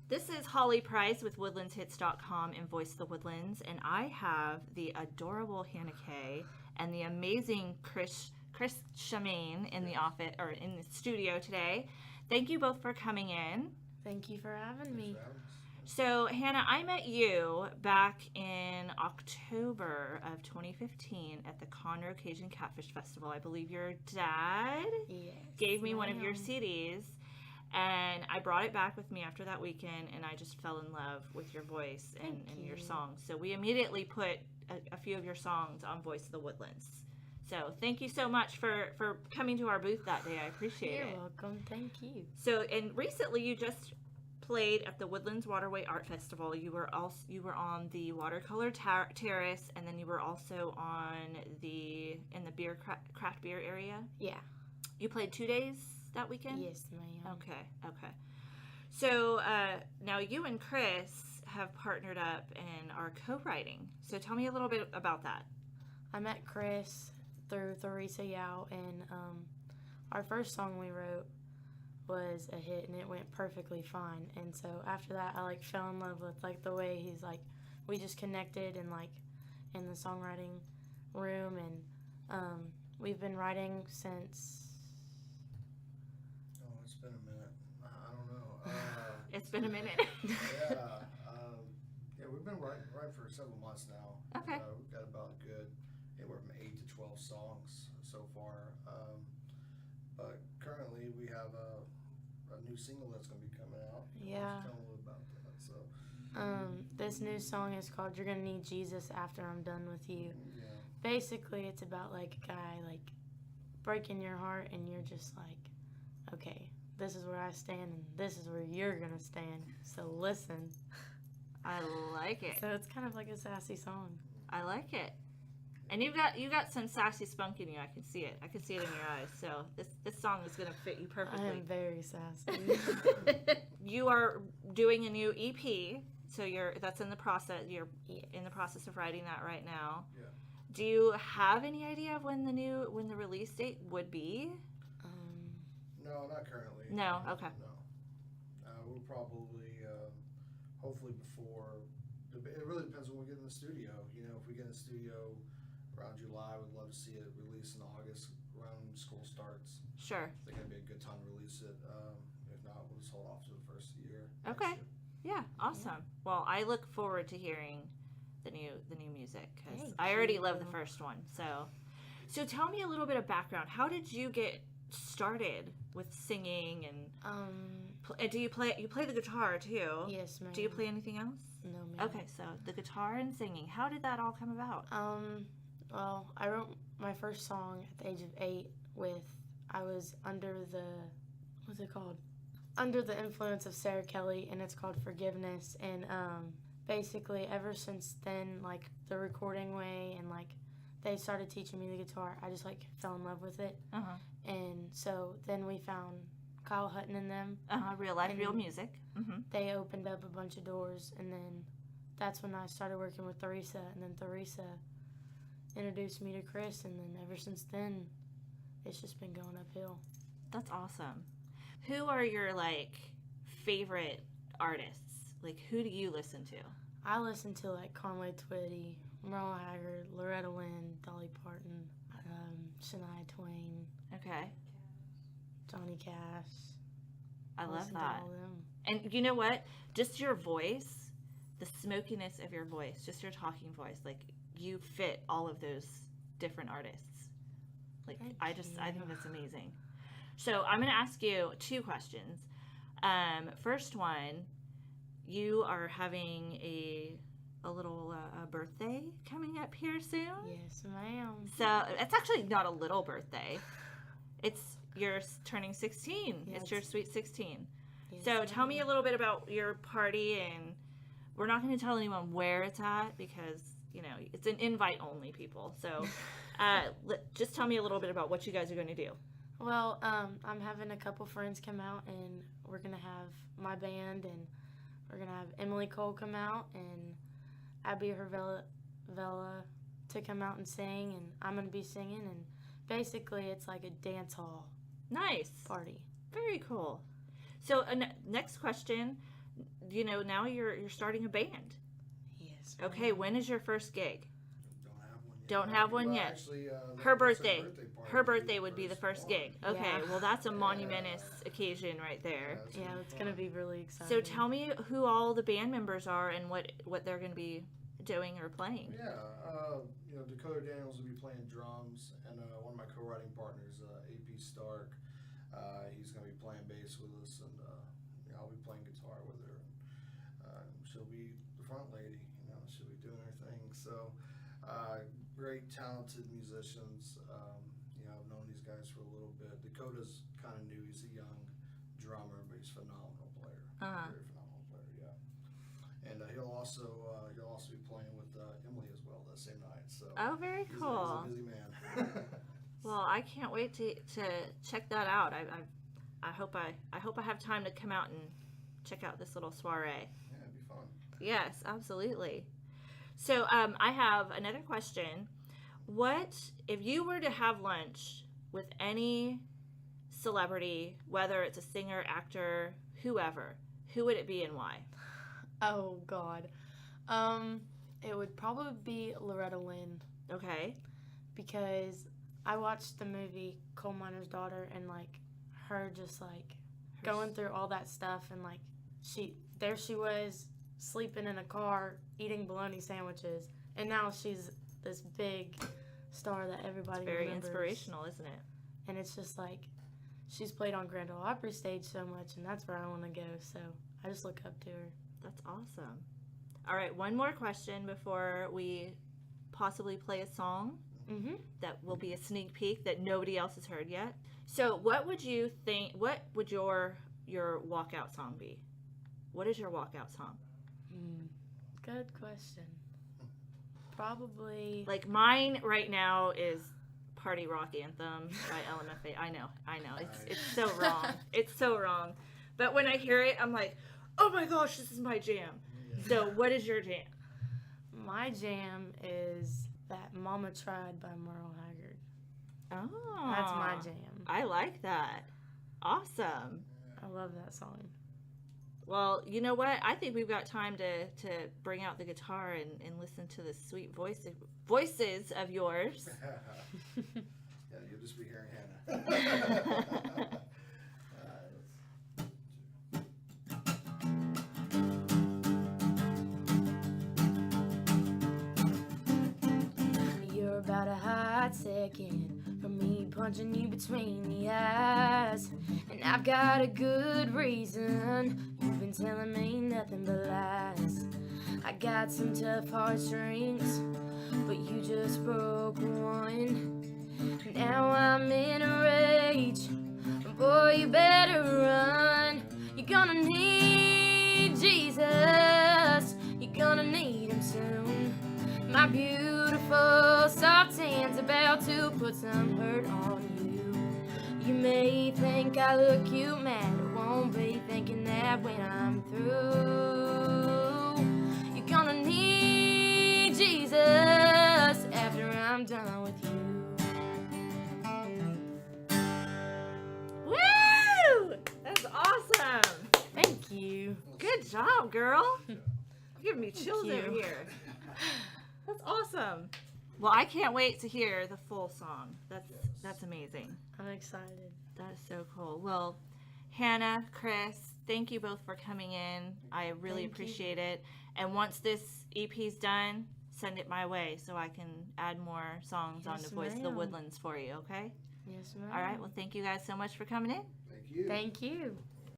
This is Holly Price with woodlandshits.com and Voice of the Woodlands, and I have the adorable Hannah Kay and the amazing Chris Chimene in the office or in the studio today. Thank you both for coming in. Thank you for having me. So, Hannah, I met you back in October of 2015 at the Conroe Cajun Catfish Festival. I believe your dad gave me one of your CDs, and I brought it back with me after that weekend, and I just fell in love with your voice and your songs. So we immediately put a few of your songs on Voice of the Woodlands. So thank you so much for coming to our booth that day. I appreciate it. You're welcome. Thank you. So, and recently you just played at the Woodlands Waterway Art Festival. You were on the Watercolor Terrace, and then you were also in the craft beer area. Yeah. You played 2 days that weekend? Yes, ma'am. Okay. So now you and Chris have partnered up and are co-writing. So tell me a little bit about that. I met Chris through Theresa Yao, and our first song we wrote was a hit, and it went perfectly fine. And so after that, I fell in love with the way he's we just connected and in the songwriting room, and we've been writing since. Oh, it's been a minute. I don't know. It's been a minute. We've been writing for several months now. Okay. We've got about anywhere from 8 to 12 songs so far. But currently we have a new single that's going to be coming out. Yeah. Tell a little about that. So. This new song is called "You're Gonna Need Jesus After I'm Done with You." Yeah. Basically, it's about a guy breaking your heart, and you're just okay, this is where I stand, and this is where you're gonna stand. So listen. I like it. So it's kind of like a sassy song. I like it. And you got some sassy spunk in you. I can see it. I can see it in your eyes. So this song is going to fit you perfectly. I am very sassy. You are doing a new EP. So that's in the process. You're in the process of writing that right now. Yeah. Do you have any idea of when the release date would be? No, not currently. No. Okay. No. We'll probably hopefully before. It really depends when we get in the studio. If we get in the studio around July, we'd love to see it released in August around when school starts. Sure. I think it'd be a good time to release it. If not, we'll just hold off to the first year. Okay. Yeah. Awesome. Yeah. Well, I look forward to hearing the new music because I already love the first one. So tell me a little bit of background. How did you get started with singing and do you play the guitar too? Yes, ma'am. Do you play anything else? No, ma'am. Okay, so the guitar and singing. How did that all come about? Well, I wrote my first song at the age of 8 I was under the influence of Sarah Kelly, and it's called Forgiveness. And basically ever since then, the recording way and they started teaching me the guitar, I just fell in love with it. Uh-huh. And so then we found Kyle Hutton and them. Real life, real music. Mm-hmm. They opened up a bunch of doors, and then that's when I started working with Theresa, and then Theresa introduced me to Chris, and then ever since then, it's just been going uphill. That's awesome. Who are your favorite artists? Who do you listen to? I listen to Conway Twitty, Merle Haggard, Loretta Lynn, Dolly Parton, Shania Twain. Okay. Johnny Cash. I love listen that. To all them. And you know what? Just your voice, the smokiness of your voice, just your talking voice, you fit all of those different artists. I think that's amazing. So I'm going to ask you 2 questions. First one, you are having a little birthday coming up here soon. Yes, ma'am. So it's actually not a little birthday. You're turning 16. Yes. It's your sweet 16. Yes, so tell ma'am. me a little bit about your party, and we're not going to tell anyone where it's at because, it's an invite only, people. So just tell me a little bit about what you guys are going to do. Well, I'm having a couple friends come out, and we're going to have my band, and we're going to have Emily Cole come out, and Abby Hervella to come out and sing, and I'm going to be singing, and basically it's like a dance hall Nice. party. Very cool. So next question, you know, now you're starting a band. Yes. Okay, when is your first gig? Don't have one yet. Don't have one yet. Actually, Her that's birthday. party Her birthday would be the first one. gig. Okay, Yeah. well that's a Yeah. monumentous occasion right there. it's Yeah, gonna be it's gonna fun. be really exciting. So tell me who all the band members are and what they're going to be doing or playing. Yeah, you know, Dakota Daniels will be playing drums, and one of my co-writing partners, AP Stark, he's going to be playing bass with us, and you know, I'll be playing guitar with her. She'll be the front lady, you know, she'll be doing her thing. So, great, talented musicians. You know, I've known these guys for a little bit. Dakota's kind of new. He's a young drummer, but he's a phenomenal player. Very phenomenal player, yeah. And he'll also be playing with Emily as well that same night. So Oh, very he's cool. a busy man. Well, I can't wait to check that out. I hope I have time to come out and check out this little soiree. Yeah, it'd be fun. Yes, absolutely. So I have another question. What if you were to have lunch with any celebrity, whether it's a singer, actor, whoever, who would it be and why? Oh God. It would probably be Loretta Lynn, Okay. because I watched the movie Coal Miner's Daughter, and like her just like going through all that stuff, and like she was sleeping in a car eating bologna sandwiches, and now she's this big star that everybody Very remembers. inspirational, isn't it? And it's just like she's played on Grand Ole Opry stage so much, and that's where I want to go. So I just look up to her. That's awesome. All right, one more question before we possibly play a song Mm-hmm. that will be a sneak peek that nobody else has heard yet. So, what would you think? What would your walkout song be? What is your walkout song? Good question. Probably. Like mine right now is "Party Rock Anthem" by LMFAO. I know. It's so wrong. It's so wrong. But when I hear it, I'm like, oh my gosh, this is my jam. So, what is your jam? My jam is that Mama Tried by Merle Haggard. Oh, That's my jam. I like that. Awesome. I love that song. Well, you know what? I think we've got time to bring out the guitar and listen to the sweet voices of yours. Yeah, you'll just be hearing Hannah. You're about a hot second from me punching you between the eyes, and I've got a good reason. You've been telling me nothing but lies. I got some tough heartstrings, but you just broke one. Now I'm in a rage. Boy, you better run. You're gonna need Jesus. You're gonna need him soon. My beautiful soft hand's about to put some hurt on you. You may think I look cute, man. I won't be thinking that when I'm through. You're gonna need Jesus after I'm done with you. Woo! That's awesome. Thank you. Good job, girl. You're giving me chills you. over here. That's awesome. Well, I can't wait to hear the full song. That's amazing. I'm excited. That is so cool. Well, Hannah, Chris, thank you both for coming in. I really Thank you. appreciate it. And once this EP's done, send it my way so I can add more songs on Yes, the Voice of the ma'am. Woodlands for you, okay? Yes, ma'am. All right. Well, thank you guys so much for coming in. Thank you. Thank you.